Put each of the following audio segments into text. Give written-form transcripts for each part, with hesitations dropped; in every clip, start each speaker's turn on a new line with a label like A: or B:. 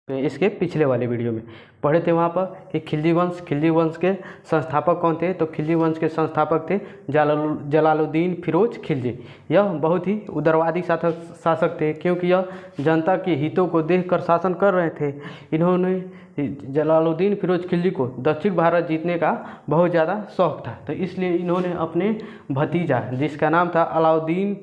A: इसके पिछले वाले वीडियो में पढ़े थे वहाँ पर कि खिलजी वंश के संस्थापक कौन थे। तो खिलजी वंश के संस्थापक थे जलालुद्दीन फिरोज खिलजी। यह बहुत ही उदारवादी शासक थे, क्योंकि यह जनता के हितों को देखकर शासन कर रहे थे। इन्होंने जलालुद्दीन फिरोज खिलजी को दक्षिण भारत जीतने का बहुत ज़्यादा शौक था, तो इसलिए इन्होंने अपने भतीजा, जिसका नाम था अलाउद्दीन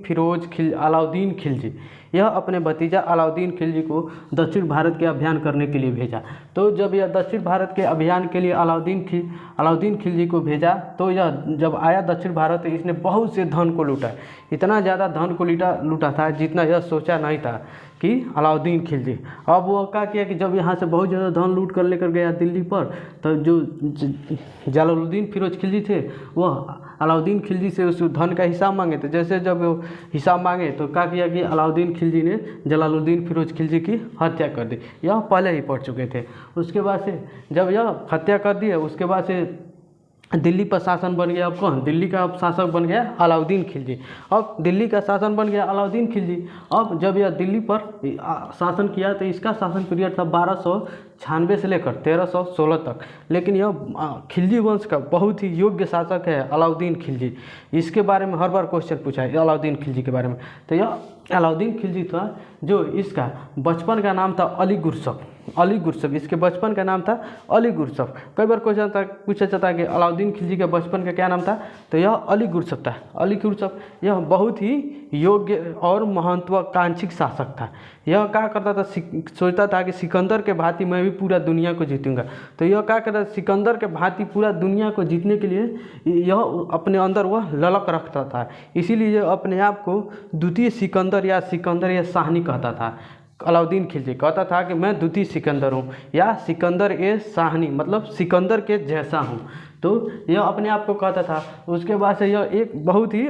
A: खिलजी, यह अपने भतीजा अलाउद्दीन खिलजी को दक्षिण भारत के अभियान करने के लिए भेजा। तो जब यह दक्षिण भारत के अभियान के लिए अलाउद्दीन खिलजी को भेजा, तो यह जब आया दक्षिण भारत तो इसने बहुत से धन को लूटा। इतना ज़्यादा धन को लूटा था जितना यह सोचा नहीं था कि अलाउद्दीन खिलजी। अब वो क्या किया कि जब यहाँ से बहुत ज़्यादा धन लूट कर लेकर गया दिल्ली पर, तो जो जलालुद्दीन फिरोज खिलजी थे वह अलाउद्दीन खिलजी से उस धन का हिसाब मांगे। तो जैसे जब वो हिसाब मांगे तो क्या किया कि अलाउद्दीन खिलजी ने जलालुद्दीन फिरोज खिलजी की हत्या कर दी। यह पहले ही पढ़ चुके थे। उसके बाद से जब यह हत्या कर दी, उसके बाद से दिल्ली पर शासन बन गया। अब कौन? दिल्ली का अब शासक बन गया अलाउद्दीन खिलजी। अब दिल्ली का शासन बन गया अलाउद्दीन खिलजी। अब जब यह दिल्ली पर शासन किया तो इसका शासन पीरियड था 1296 से लेकर 1316 तक। लेकिन यह खिलजी वंश का बहुत ही योग्य शासक है अलाउद्दीन खिलजी। इसके बारे में हर बार क्वेश्चन पूछा है अलाउद्दीन खिलजी के बारे में। तो यह अलाउद्दीन खिलजी था, जो इसका बचपन का नाम था अली गुरसफ। इसके बचपन का नाम था अली गुरसफ। कई बार क्वेश्चन पूछा जाता है कि अलाउद्दीन खिलजी के बचपन का क्या नाम था, तो यह अली गुरसफ था। अली गुरसफ यह बहुत ही योग्य और महत्वाकांक्षी शासक था। यह क्या करता था, सोचता था कि सिकंदर के भांति मैं भी पूरा दुनिया को जीतूंगा। तो यह क्या करता था, सिकंदर के भांति पूरा दुनिया को जीतने के लिए यह अपने अंदर वह ललक रखता था। इसीलिए यह अपने आप को द्वितीय सिकंदर या शाहनी कहता था। अलाउद्दीन खिलजी कहता था कि मैं द्वितीय सिकंदर हूँ, या सिकंदर ए शाहनी, मतलब सिकंदर के जैसा हूँ। तो यह अपने आप को कहता था। उसके बाद से यह एक बहुत ही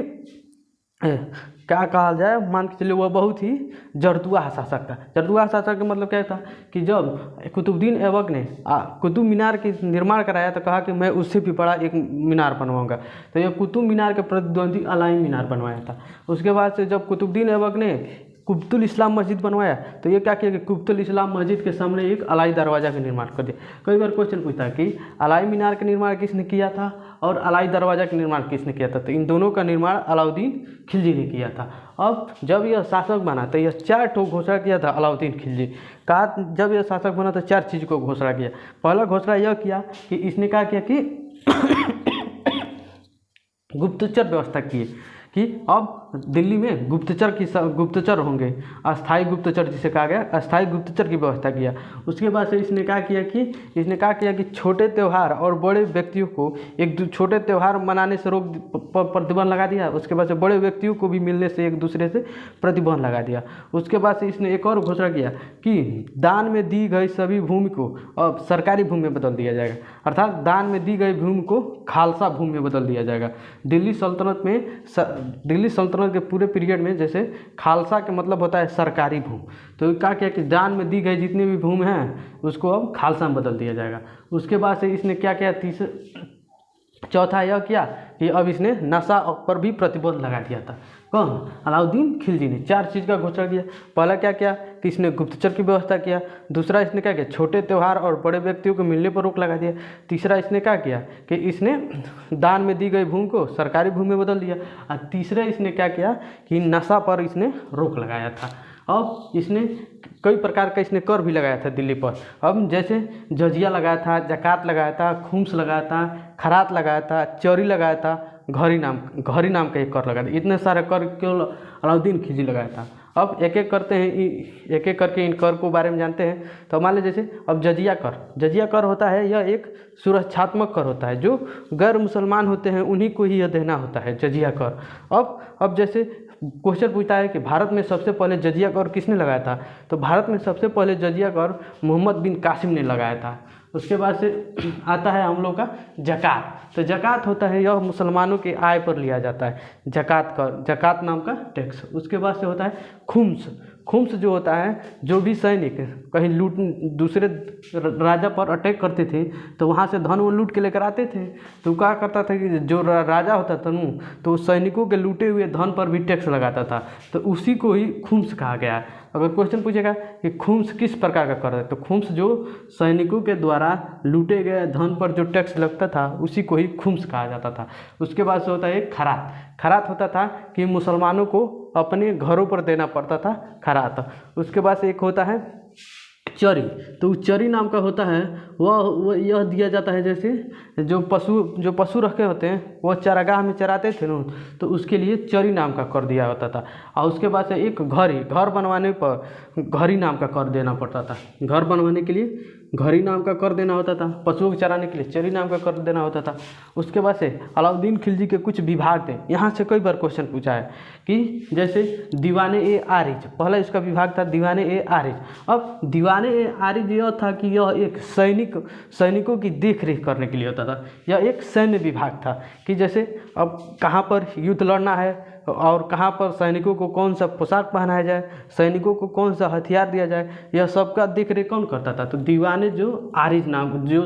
A: क्या कहा जाए, मान के चलिए वह बहुत ही जरदुआ शासक था। जरदुआ शासक का मतलब क्या था कि जब कुतुबुद्दीन ऐबक ने कुतुब मीनार के निर्माण कराया तो कहा कि मैं उससे भी बड़ा एक मीनार बनवाऊंगा। तो यह कुतुब मीनार के प्रतिद्वंदी अलाई मीनार बनवाया था। उसके बाद से जब कुतुबुद्दीन ऐबक ने कुब्तुल इस्लाम मस्जिद बनवाया, तो ये क्या किया कि कुब्तुल इस्लाम मस्जिद के सामने एक अलाई दरवाज़ा का निर्माण कर दिया। कई बार क्वेश्चन पूछता है कि अलाई मीनार का निर्माण किसने किया था और अलाई दरवाज़ा का निर्माण किसने किया था। तो इन दोनों का निर्माण अलाउद्दीन खिलजी ने किया था। अब जब यह शासक बना तो यह 4 ठो घोषणा किया था अलाउद्दीन खिलजी का। जब यह शासक बना तो 4 चीज़ को घोषणा किया। पहला घोषणा यह किया कि इसने क्या किया कि गुप्तचर व्यवस्था की कि अब दिल्ली में गुप्तचर होंगे, अस्थायी गुप्तचर जिसे कहा गया, अस्थायी गुप्तचर की व्यवस्था किया। उसके बाद से इसने क्या किया कि छोटे त्यौहार और बड़े व्यक्तियों को छोटे त्यौहार मनाने से प्रतिबंध लगा दिया। उसके बाद से बड़े व्यक्तियों को भी मिलने से एक दूसरे से प्रतिबंध लगा दिया। उसके बाद से इसने एक और घोषणा किया कि दान में दी गई सभी भूमि को अब सरकारी भूमि में बदल दिया जाएगा, अर्थात दान में दी गई भूमि को खालसा भूमि में बदल दिया जाएगा। दिल्ली सल्तनत के पूरे पीरियड में जैसे खालसा के मतलब होता है सरकारी भूमि, तो क्या किया कि दान में दी गई जितनी भी भूमि है उसको अब खालसा में बदल दिया जाएगा। उसके बाद से इसने क्या किया, चौथा यह किया कि अब इसने नशा पर भी प्रतिबंध लगा दिया था। कौन? अलाउद्दीन खिलजी ने 4 चीज़ का घोषणा किया। पहला क्या किया कि इसने गुप्तचर की व्यवस्था किया। दूसरा इसने क्या किया, छोटे त्यौहार और बड़े व्यक्तियों को मिलने पर रोक लगा दिया। तीसरा इसने क्या किया कि इसने दान में दी गई भूमि को सरकारी भूमि में बदल दिया। और तीसरा इसने क्या किया कि नशा पर इसने रोक लगाया था। अब इसने कई प्रकार का इसने कर भी लगाया था दिल्ली पर। अब जैसे जजिया लगाया था, जकात लगाया था, खुम्स लगाया था, खरात लगाया था, चोरी लगाया था, घड़ी नाम का एक कर लगाया था। इतने सारे कर केवल अलाउद्दीन खिलजी लगाया था। अब एक एक करके इन कर को बारे में जानते हैं। तो मान लीजिए जैसे अब जजिया कर होता है, यह एक सुरक्षात्मक कर होता है। जो गैर मुसलमान होते हैं उन्हीं को ही यह देना होता है जजिया कर। अब जैसे क्वेश्चन पूछता है कि भारत में सबसे पहले जजिया कर किसने लगाया था, तो भारत में सबसे पहले जजिया कर मोहम्मद बिन कासिम ने लगाया था। उसके बाद से आता है हम लोग का जकात। तो जकात होता है यह मुसलमानों के आय पर लिया जाता है, जकात नाम का टैक्स। उसके बाद से होता है खुम्स। खुम्स जो होता है, जो भी सैनिक कहीं लूट दूसरे राजा पर अटैक करते थे तो वहाँ से धन वो लूट के लेकर आते थे। तो क्या करता था कि जो राजा होता था न, तो सैनिकों के लूटे हुए धन पर भी टैक्स लगाता था, तो उसी को ही खुम्स कहा गया है। अगर क्वेश्चन पूछेगा कि खुम्स किस प्रकार का कर है, तो खुम्स जो सैनिकों के द्वारा लूटे गए धन पर जो टैक्स लगता था उसी को ही खुम्स कहा जाता था। उसके बाद से होता है खरात। खरात होता था कि मुसलमानों को अपने घरों पर देना पड़ता था खरात। उसके बाद से एक होता है चरी। तो चरी नाम का होता है वह यह दिया जाता है, जैसे जो पशु रखे होते हैं वह चारागाह में चराते थे ना, तो उसके लिए चरी नाम का कर दिया होता था। और उसके बाद से एक घर बनवाने पर घरी नाम का कर देना पड़ता था। घर बनवाने के लिए घरी नाम का कर देना होता था, पशुओं को चराने के लिए चरी नाम का कर देना होता था। उसके बाद से अलाउद्दीन खिलजी के कुछ विभाग थे। यहाँ से कई बार क्वेश्चन पूछा है कि जैसे दीवाने ए आरिज, पहला इसका विभाग था दीवाने ए आरिज। अब दीवाने ए आरिज यह था कि यह एक सैनिकों की देख रेख करने के लिए होता था। यह एक सैन्य विभाग था कि जैसे अब कहाँ पर युद्ध लड़ना है और कहाँ पर सैनिकों को कौन सा पोशाक पहनाया जाए, सैनिकों को कौन सा हथियार दिया जाए, यह सबका देख रेख कौन करता था। तो दीवाने जो आरिज नाम जो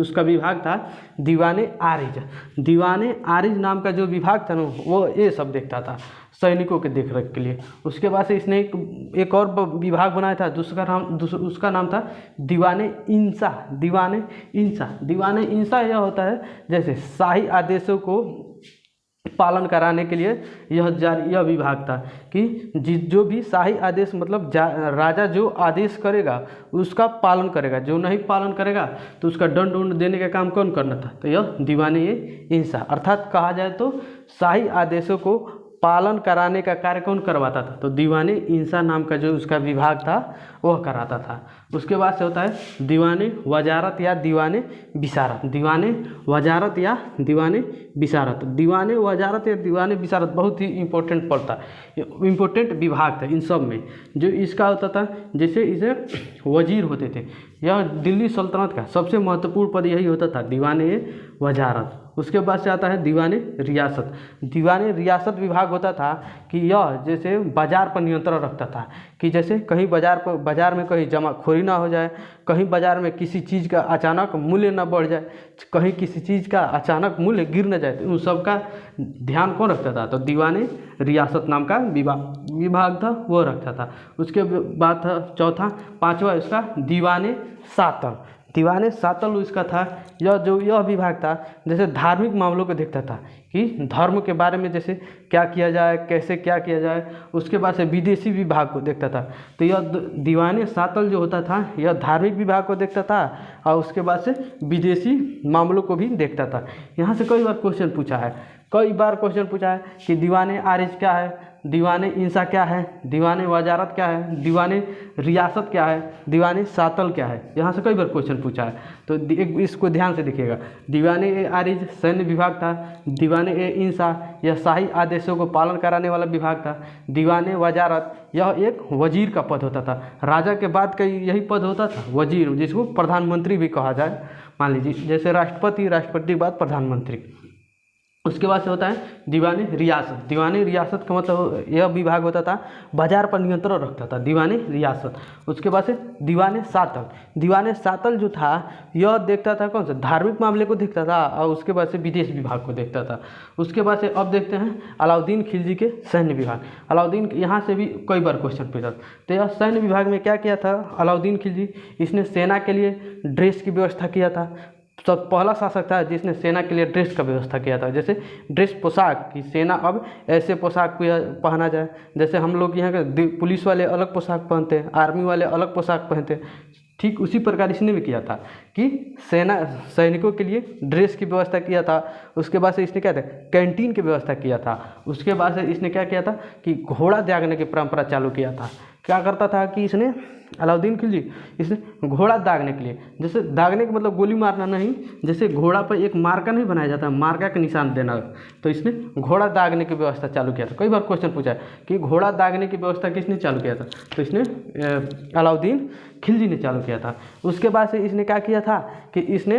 A: उसका विभाग था दीवाने आरिज। दीवाने आरिज नाम का जो विभाग था ना वो ये सब देखता था सैनिकों के देख रेख के लिए। उसके बाद से इसने एक और विभाग बनाया था, उसका नाम था दीवाने इंसा। दीवाने इंसा यह होता है जैसे शाही आदेशों को पालन कराने के लिए यह विभाग था कि जो भी शाही आदेश मतलब राजा जो आदेश करेगा उसका पालन करेगा, जो नहीं पालन करेगा तो उसका दंड देने का काम कौन करना था। तो यह दीवाने इंसा, अर्थात कहा जाए तो शाही आदेशों को पालन कराने का कार्य कौन करवाता था। तो दीवाने इंसा नाम का जो उसका विभाग था वह कराता था। उसके बाद से होता है दीवाने वजारत या दीवाने बिसारत। दीवाने वजारत या दीवाने बिसारत। दीवाने वजारत या दीवाने बिसारत बहुत ही इम्पोर्टेंट विभाग था इन सब में। जो इसका होता था जैसे इसे वजीर होते थे, यह दिल्ली सल्तनत का सबसे महत्वपूर्ण पद यही होता था दीवाने वजारत। उसके बाद से आता है दीवाने रियासत। दीवाने रियासत विभाग होता था कि यह जैसे बाजार पर नियंत्रण रखता था कि जैसे कहीं बाजार में कहीं जमाखोरी ना हो जाए, कहीं बाजार में किसी चीज़ का अचानक मूल्य ना बढ़ जाए, कहीं किसी चीज़ का अचानक मूल्य गिर न जाए, तो उन सब का ध्यान कौन रखता था। तो दीवाने रियासत नाम का विभाग था वो रखता था। उसके बाद था चौथा पाँचवा इसका दीवाने सातल। दीवाने सातल इसका था यह विभाग था जैसे धार्मिक मामलों को देखता था कि धर्म के बारे में जैसे क्या किया जाए, कैसे क्या किया जाए। उसके बाद से विदेशी विभाग को देखता था। तो यह दीवाने सातल जो होता था यह धार्मिक विभाग को देखता था और उसके बाद से विदेशी मामलों को भी देखता था। यहाँ से कई बार क्वेश्चन पूछा है कि दीवाने आरिज क्या है, दीवाने इंसा क्या है, दीवाने वजारत क्या है, दीवाने रियासत क्या है, दीवाने सातल क्या है। यहाँ से कई बार क्वेश्चन पूछा है, तो इसको ध्यान से देखिएगा। दीवाने ए आरिज सैन्य विभाग था, दीवाने ए इंसा यह शाही आदेशों को पालन कराने वाला विभाग था, दीवाने वजारत यह एक वजीर का पद होता था। राजा के बाद का यही पद होता था वजीर, जिसको प्रधानमंत्री भी कहा जाए। मान लीजिए जैसे राष्ट्रपति के बाद प्रधानमंत्री। उसके बाद से होता है दीवाने रियासत। दीवाने रियासत का मतलब यह विभाग होता था बाजार पर नियंत्रण रखता था, दीवाने रियासत। उसके बाद से दीवाने सातल। दीवाने सातल जो था यह देखता था कौन सा, धार्मिक मामले को देखता था और उसके बाद से विदेश विभाग को देखता था। उसके बाद से अब देखते हैं अलाउद्दीन खिलजी के सैन्य विभाग। अलाउद्दीन यहाँ से भी कई बार क्वेश्चन पूछा। तो यह सैन्य विभाग में क्या किया था अलाउद्दीन खिलजी, इसने सेना के लिए ड्रेस की व्यवस्था किया था। तो पहला शासक था जिसने सेना के लिए ड्रेस का व्यवस्था किया था, जैसे ड्रेस पोशाक की सेना अब ऐसे पोशाक पहना जाए। जैसे हम लोग यहाँ के पुलिस वाले अलग पोशाक पहनते हैं, आर्मी वाले अलग पोशाक पहनते हैं, ठीक उसी प्रकार इसने भी किया था कि सैनिकों के लिए ड्रेस की व्यवस्था किया था। उसके बाद से इसने क्या था कैंटीन की व्यवस्था किया था। उसके बाद से इसने क्या किया था कि घोड़ा दागने की परंपरा चालू किया था। क्या करता था कि इसने अलाउद्दीन खिलजी इसने घोड़ा दागने के लिए, जैसे दागने का मतलब गोली मारना नहीं, जैसे घोड़ा पर एक मार्का नहीं बनाया जाता, मार्का का निशान देना, तो इसने घोड़ा दागने की व्यवस्था चालू किया था। कई बार क्वेश्चन पूछा है कि घोड़ा दागने की व्यवस्था किसने चालू किया था, तो इसने अलाउद्दीन खिलजी ने चालू किया था। उसके बाद से इसने क्या किया था कि इसने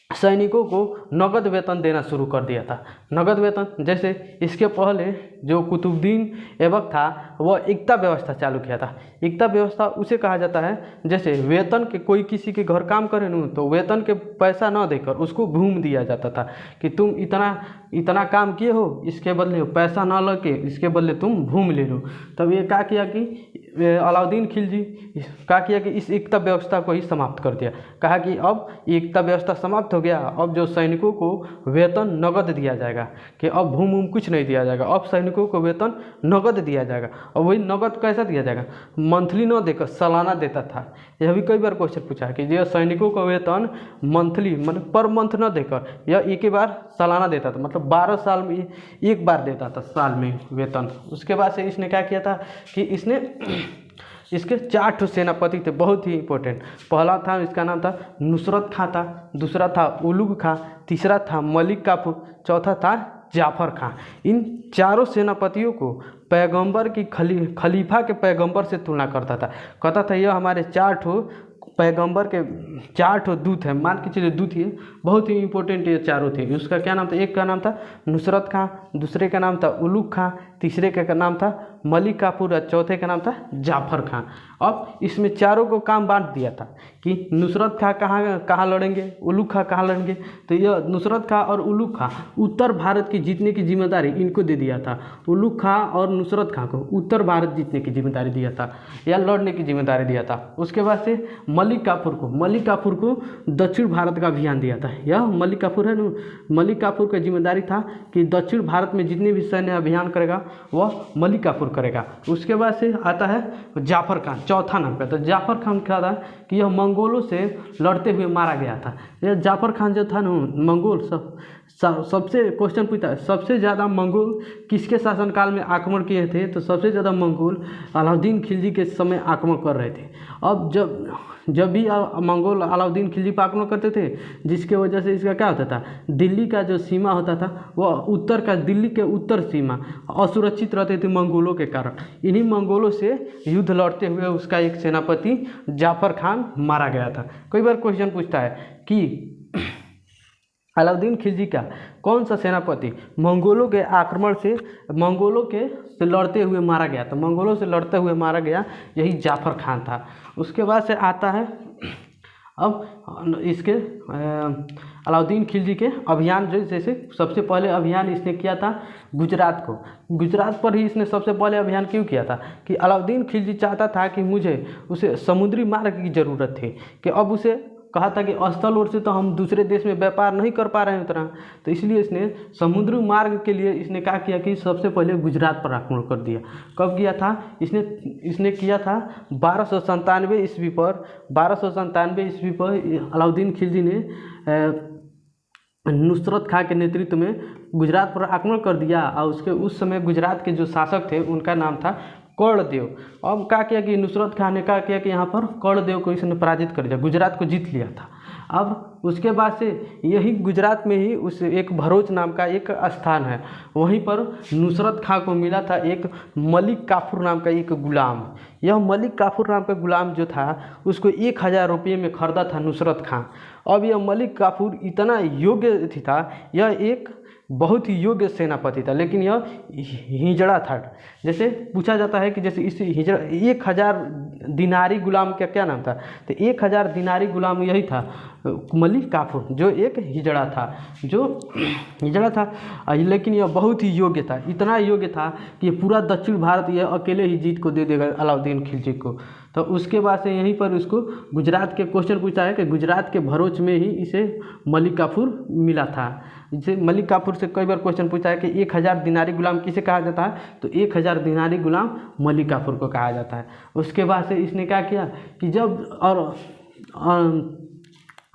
A: सैनिकों को नगद वेतन देना शुरू कर दिया था। नगद वेतन, जैसे इसके पहले जो कुतुबुद्दीन ऐबक था वह एकता व्यवस्था चालू किया था। एकता व्यवस्था उसे कहा जाता है जैसे वेतन के कोई किसी के घर काम करे न तो वेतन के पैसा न देकर उसको घूम दिया जाता था कि तुम इतना काम किए हो, इसके बदले पैसा ना लगे, इसके बदले तुम घूम ले लो। तब ये क्या किया कि अलाउद्दीन खिलजी क्या किया कि इस एकता व्यवस्था को ही समाप्त कर दिया। कहा कि अब एकता व्यवस्था समाप्त हो गया, अब जो सैनिकों को वेतन नगद दिया जाएगा, कि अब घूम कुछ नहीं दिया जाएगा, अब सैनिकों को वेतन नगद दिया जाएगा। और वही नगद कैसा दिया जाएगा, मंथली न देकर सालाना देता था। यह भी कई बार क्वेश्चन पूछा है कि जो सैनिकों को वेतन मंथली मतलब पर मंथ न देकर यह एक ही बार सालाना देता था, मतलब 12 साल में एक बार देता था साल में वेतन। उसके बाद से इसने क्या किया था कि इसके 4 सेनापति थे, बहुत ही इंपॉर्टेंट। पहला था, इसका नाम था नुसरत खां था, दूसरा था उलुग खां, तीसरा था मलिक काफूर, चौथा था जाफर खां। इन चारों सेनापतियों को पैगंबर की खलीफा के पैगंबर से तुलना करता था। कहता था यह हमारे 4 पैगंबर के 4 दूत हैं, मान के चलिए दूत, ये बहुत ही इंपॉर्टेंट ये चारों थे। उसका क्या नाम था, एक का नाम था नुसरत खां, दूसरे का नाम था उलुग खां, तीसरे का नाम था मलिक काफूर और चौथे का नाम था जाफर खां। अब इसमें चारों को काम बांट दिया था कि नुसरत खां कहाँ लड़ेंगे, उलुग खां कहाँ लड़ेंगे। तो यह नुसरत खां और उलुग खां उत्तर भारत की जीतने की जिम्मेदारी इनको दे दिया था। उलुग खां और नुसरत खां को उत्तर भारत जीतने की जिम्मेदारी दिया था या लड़ने की जिम्मेदारी दिया था। उसके बाद से मलिक काफूर को दक्षिण भारत का अभियान दिया था। यह मलिक काफूर है ना, मलिक काफूर का जिम्मेदारी था कि दक्षिण भारत में जितने भी सैन्य अभियान करेगा वह मलिक काफूर करेगा। उसके बाद से आता है जाफर खान, चौथा नाम पे। तो जाफर खान क्या था कि यह मंगोलों से लड़ते हुए मारा गया था। यह जाफर खान जो था ना, मंगोल सबसे क्वेश्चन पूछता है सबसे ज़्यादा मंगोल किसके शासनकाल में आक्रमण किए थे, तो सबसे ज़्यादा मंगोल अलाउद्दीन खिलजी के समय आक्रमण कर रहे थे। अब जब भी मंगोल अलाउद्दीन खिलजी पर आक्रमण करते थे, जिसके वजह से इसका क्या होता था, दिल्ली का जो सीमा होता था वह दिल्ली के उत्तर सीमा असुरक्षित रहते थे मंगोलों के कारण। इन्हीं मंगोलों से युद्ध लड़ते हुए उसका एक सेनापति जाफर खान मारा गया था। कई बार क्वेश्चन पूछता है कि अलाउद्दीन खिलजी का कौन सा सेनापति मंगोलों से लड़ते हुए मारा गया, तो मंगोलों से लड़ते हुए मारा गया यही जाफर खान था। उसके बाद से आता है अब इसके अलाउद्दीन खिलजी के अभियान, जो जैसे सबसे पहले अभियान इसने किया था गुजरात पर ही इसने सबसे पहले अभियान क्यों किया था कि अलाउद्दीन खिलजी चाहता था कि मुझे उसे समुद्री मार्ग की ज़रूरत थी, कि अब उसे कहा था कि स्थल ओर से तो हम दूसरे देश में व्यापार नहीं कर पा रहे हैं उतना, तो इसलिए इसने समुद्री मार्ग के लिए इसने क्या किया कि सबसे पहले गुजरात पर आक्रमण कर दिया। कब किया था इसने किया था 1297 ईस्वी पर। 1297 ईस्वी पर अलाउद्दीन खिलजी ने नुसरत खां के नेतृत्व में गुजरात पर आक्रमण कर दिया। और उस समय गुजरात के जो शासक थे उनका नाम था कर्णदेव। अब क्या किया कि नुसरत खां ने क्या किया कि यहाँ पर कर्णदेव को इसने पराजित कर दिया, गुजरात को जीत लिया था। अब उसके बाद से यही गुजरात में ही उस एक भरोच नाम का एक स्थान है, वहीं पर नुसरत खां को मिला था एक मलिक काफूर नाम का एक गुलाम। यह मलिक काफूर नाम का गुलाम जो था उसको 1000 रुपये में खरीदा था नुसरत खां। अब यह मलिक काफूर इतना योग्य था, यह एक बहुत ही योग्य सेनापति था, लेकिन यह हिजड़ा था। जैसे पूछा जाता है कि जैसे इस हिजड़ा 1000 दिनारी गुलाम का क्या नाम था, तो 1000 दिनारी गुलाम यही था मलिक काफूर, जो एक हिजड़ा था, लेकिन यह बहुत ही योग्य था। इतना योग्य था कि पूरा दक्षिण भारत यह अकेले ही जीत को दे देगा अलाउद्दीन खिलजी को। तो उसके बाद से यहीं पर उसको गुजरात के क्वेश्चन पूछा है कि गुजरात के भरोच में ही इसे मलिक काफूर मिला था। इसे मलिक काफूर से कई बार क्वेश्चन पूछा है कि 1000 दिनारी गुलाम किसे कहा जाता है, तो 1000 दिनारी गुलाम मलिक काफूर को कहा जाता है। उसके बाद से इसने क्या किया कि जब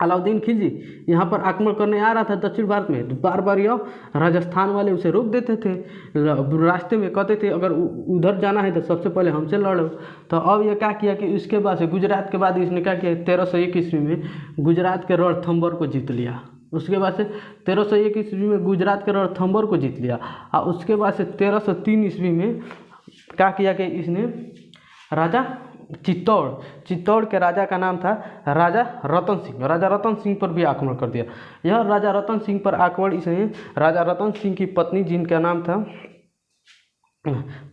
A: अलाउद्दीन खिलजी यहाँ पर आक्रमण करने आ रहा था दक्षिण भारत में, तो बार बार यह राजस्थान वाले उसे रोक देते थे रास्ते में, कहते थे अगर उधर जाना है तो सबसे पहले हमसे लड़ो। तो अब यह क्या किया कि उसके बाद से गुजरात के बाद इसने क्या किया 1301 ईस्वी में गुजरात के रणथंभौर को जीत लिया। उसके बाद से 1301 ईस्वी में गुजरात के रणथंभौर को जीत लिया। और उसके बाद से 1303 ईस्वी में क्या किया कि इसने राजा चित्तौड़ चित्तौड़ के राजा का नाम था राजा रतन सिंह। राजा रतन सिंह पर भी आक्रमण कर दिया। यह राजा रतन सिंह पर आक्रमण इसने राजा रतन सिंह की पत्नी जिनका नाम था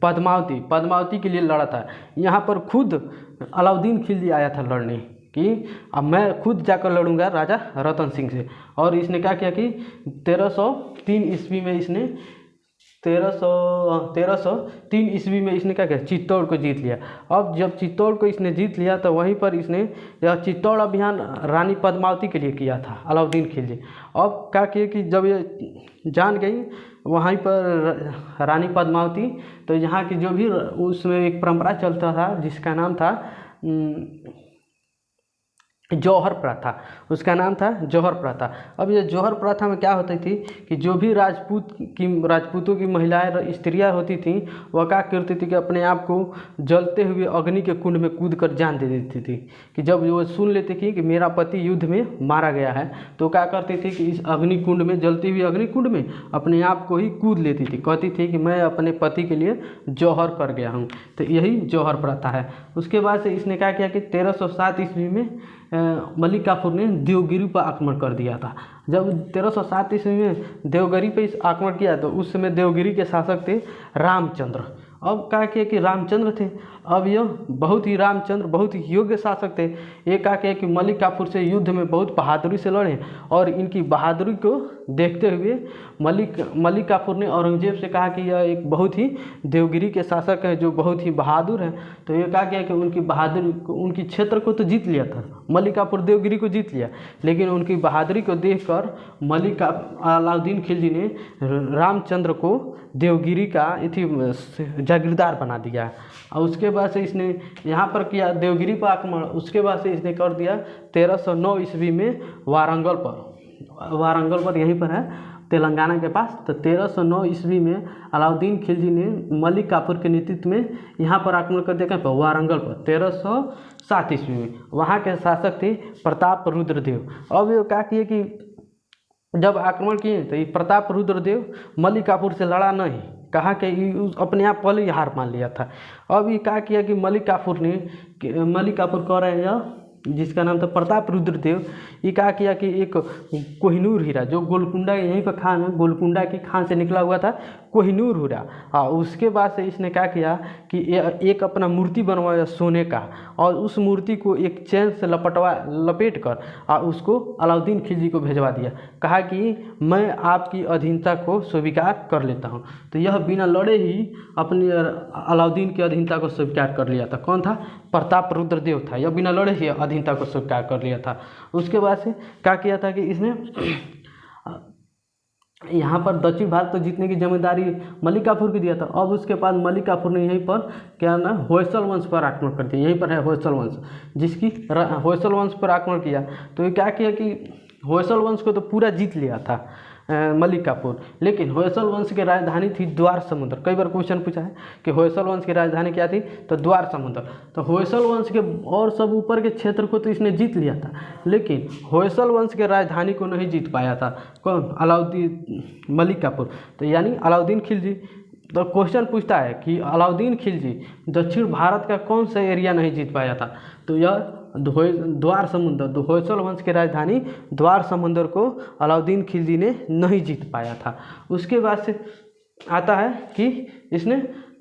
A: पद्मावती के लिए लड़ा था। यहाँ पर खुद अलाउद्दीन खिलजी आया था लड़ने कि अब मैं खुद जाकर लड़ूंगा राजा रतन सिंह से। और इसने क्या किया कि 1303 ईस्वी में इसने 1303 ईस्वी में इसने क्या किया, चित्तौड़ को जीत लिया। अब जब चित्तौड़ को इसने जीत लिया तो वहीं पर इसने यह चित्तौड़ अभियान रानी पद्मावती के लिए किया था अलाउद्दीन खिलजी। अब क्या किया कि जब ये जान गई वहीं पर रानी पद्मावती, तो यहाँ की जो भी उसमें एक परंपरा चलता था जिसका नाम था जौहर प्रथा, उसका नाम था जौहर प्रथा। अब ये जौहर प्रथा में क्या होती थी कि जो भी राजपूतों की महिलाएं स्त्रियां होती थीं वह क्या करती थी कि अपने आप को जलते हुए अग्नि के कुंड में कूद कर जान दे देती थी। कि जब वो सुन लेती थी कि मेरा पति युद्ध में मारा गया है तो क्या करती थी कि इस अग्निकुंड में, जलती हुई अग्निकुंड में अपने आप को ही कूद लेती थी। कहती थी कि मैं अपने पति के लिए जौहर कर गया हूँ। तो यही जौहर प्रथा है। उसके बाद से इसने क्या किया कि 1307 ईस्वी में मलिक काफूर ने देवगिरी पर आक्रमण कर दिया था। जब 1307 ईस्वी में देवगिरी पर इस आक्रमण किया तो उस समय देवगिरी के शासक थे रामचंद्र। अब क्या किया कि रामचंद्र थे, अब यह बहुत ही योग्य शासक थे। ये क्या किया कि मलिक काफूर से युद्ध में बहुत बहादुरी से लड़े और इनकी बहादुरी को देखते हुए मलिक काफूर ने औरंगजेब से कहा कि यह एक बहुत ही देवगिरी के शासक है जो बहुत ही बहादुर है। तो ये क्या किया कि उनकी बहादुरी को, उनकी क्षेत्र को तो जीत लिया था, मलिक काफूर देवगिरी को जीत लिया, लेकिन उनकी बहादुरी को देखकर अलाउद्दीन खिलजी ने रामचंद्र को देवगिरी का जागीरदार बना दिया। और उसके बाद से इसने यहाँ पर किया देवगिरी पर आक्रमण। उसके बाद से इसने कर दिया 1309 ईस्वी में वारंगल पर यहीं पर है तेलंगाना के पास। तो 1309 ईस्वी में अलाउद्दीन खिलजी ने मलिक काफूर के नेतृत्व में यहाँ पर आक्रमण कर दिया पर वारंगल पर 1307 ईस्वी में। वहाँ के शासक थे प्रताप रुद्र देव। अब ये क्या किए कि जब आक्रमण किए तो ये प्रताप रुद्र देव मलिक काफूर से लड़ा नहीं, कहा कि अपने आप पहले ही हार मान लिया था। अब ये क्या किया कि मलिक काफूर कह रहे हैं जिसका नाम था प्रताप रुद्र देव, ये क्या किया कि एक कोहिनूर हीरा जो गोलकुंडा यहीं पर खान है, गोलकुंडा की खान से निकला हुआ था कोहिनूर हीरा। और उसके बाद से इसने क्या किया कि एक अपना मूर्ति बनवाया सोने का और उस मूर्ति को एक चैन से लपेट कर और उसको अलाउद्दीन खिलजी को भेजवा दिया। कहा कि मैं आपकी अधीनता को स्वीकार कर लेता हूँ। तो यह बिना लड़े ही अपने अलाउद्दीन की अधीनता को स्वीकार कर लिया था। कौन था? प्रताप रुद्र देव था। यह बिना लड़े ही अधीनता को स्वीकार कर लिया था। उसके बाद से क्या किया था कि इसने यहाँ पर दक्षिण भारत को जीतने की जिम्मेदारी मलिक काफूर को दिया था। अब उसके बाद मलिक काफूर ने यहीं पर क्या ना होयसल वंश पर आक्रमण कर दिया। यहीं पर है होयसल वंश, जिसकी होयसल वंश पर आक्रमण किया। तो ये क्या किया कि होयसल वंश को तो पूरा जीत लिया था मलिक काफूर, लेकिन होयसल वंश की राजधानी थी द्वार समुद्र। कई बार क्वेश्चन पूछा है कि होयसल वंश की राजधानी क्या थी, तो द्वार समुद्र। तो होयसल वंश के और सब ऊपर के क्षेत्र को तो इसने जीत लिया था, लेकिन होयसल वंश के राजधानी को नहीं जीत पाया था। कौन? मलिक काफूर। तो यानी अलाउद्दीन खिलजी। तो क्वेश्चन पूछता है कि अलाउद्दीन खिलजी दक्षिण भारत का कौन सा एरिया नहीं जीत पाया था, तो यह द्वार समुद्र, होयसल वंश की राजधानी द्वार समुद्र को अलाउद्दीन खिलजी ने नहीं जीत पाया था। उसके बाद से आता है कि इसने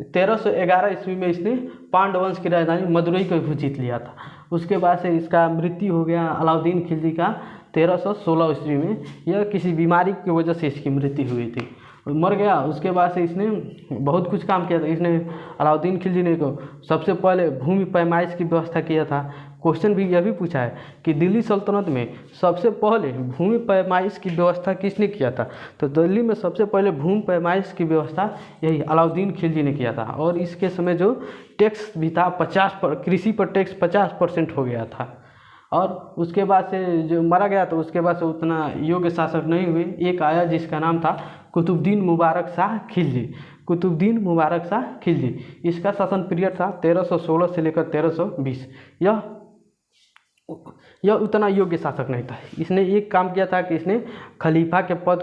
A: 1311 ईस्वी में इसने पांड्य वंश की राजधानी मदुरई को भी जीत लिया था। उसके बाद से इसका मृत्यु हो गया अलाउद्दीन खिलजी का 1316 ईस्वी में। यह किसी बीमारी की वजह से इसकी मृत्यु हुई थी, मर गया। उसके बाद से इसने बहुत कुछ काम किया था। इसने अलाउद्दीन खिलजी ने को सबसे पहले भूमि पैमाइश की व्यवस्था किया था। क्वेश्चन भी यह भी पूछा है कि दिल्ली सल्तनत में सबसे पहले भूमि पैमाइश की व्यवस्था किसने किया था, तो दिल्ली में सबसे पहले भूमि पैमाइश की व्यवस्था यही अलाउद्दीन खिलजी ने किया था। और इसके समय जो टैक्स भी था कृषि पर टैक्स 50% हो गया था। और उसके बाद से जो मरा गया तो उसके बाद से उतना योग्य शासक नहीं हुए। एक आया जिसका नाम था कुतुबुद्दीन मुबारक शाह खिलजी। इसका शासन पीरियड था 1316 से लेकर 1320। यह यह उतना योग्य शासक नहीं था। इसने एक काम किया था कि इसने खलीफा के पद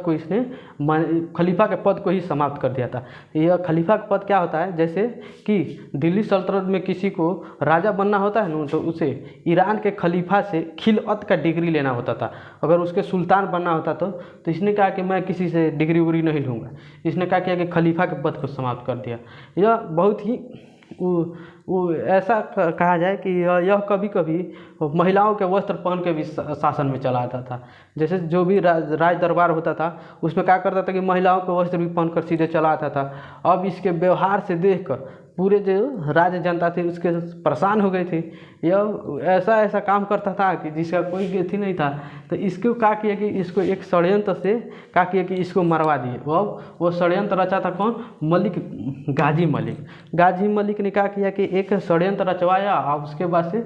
A: को ही समाप्त कर दिया था। यह खलीफा का पद क्या होता है, जैसे कि दिल्ली सल्तनत में किसी को राजा बनना होता है ना, तो उसे ईरान के खलीफा से खिलअत का डिग्री लेना होता था। अगर उसके सुल्तान बनना होता तो इसने कहा कि मैं किसी से डिग्री उग्री नहीं लूँगा। इसने कहा कि खलीफा के पद को समाप्त कर दिया। यह बहुत ही वो ऐसा कहा जाए कि यह कभी कभी महिलाओं के वस्त्र पहन के भी शासन में चला आता था। जैसे जो भी राज दरबार होता था उसमें क्या करता था कि महिलाओं के वस्त्र भी पहनकर सीधे चला आता था। अब इसके व्यवहार से देखकर पूरे जो राज्य जनता थी उसके परेशान हो गई थी। यह ऐसा काम करता था कि जिसका कोई गति नहीं था। तो इसको क्या किया कि इसको एक षड्यंत्र से क्या किया कि इसको मरवा दिए। वो षड्यंत्र रचा था कौन, गाजी मलिक ने क्या किया कि एक षड्यंत्र रचवाया और उसके बाद से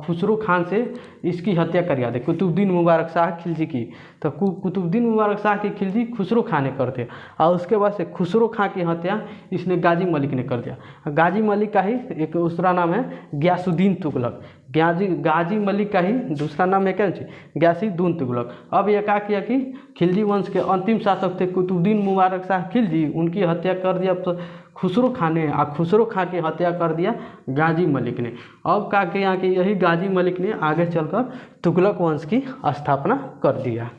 A: खुसरो खान से इसकी हत्या करिया दे, कुतुबुद्दीन मुबारक शाह खिलजी की। तो कुतुबुद्दीन मुबारक शाह की खिलजी खुसरो खान ने कर दिया और उसके बाद से खुसरो खान की हत्या इसने गाजी मलिक ने कर दिया। गाजी मलिक का ही एक दूसरा नाम है गयासुद्दीन तुगलक। गाजी मलिक का ही दूसरा नाम है क्या, गयासुद्दीन तुगलक। अब यह क्या किया कि खिलजी वंश के अंतिम शासक थे कुतुबुद्दीन मुबारक शाह खिलजी, उनकी हत्या कर दिया खुसरो खान ने, और खुसरो खान की हत्या कर दिया गाजी मलिक ने। अब क्या किया कि यही गाजी मलिक ने आगे चलकर तुगलक वंश की स्थापना कर दिया।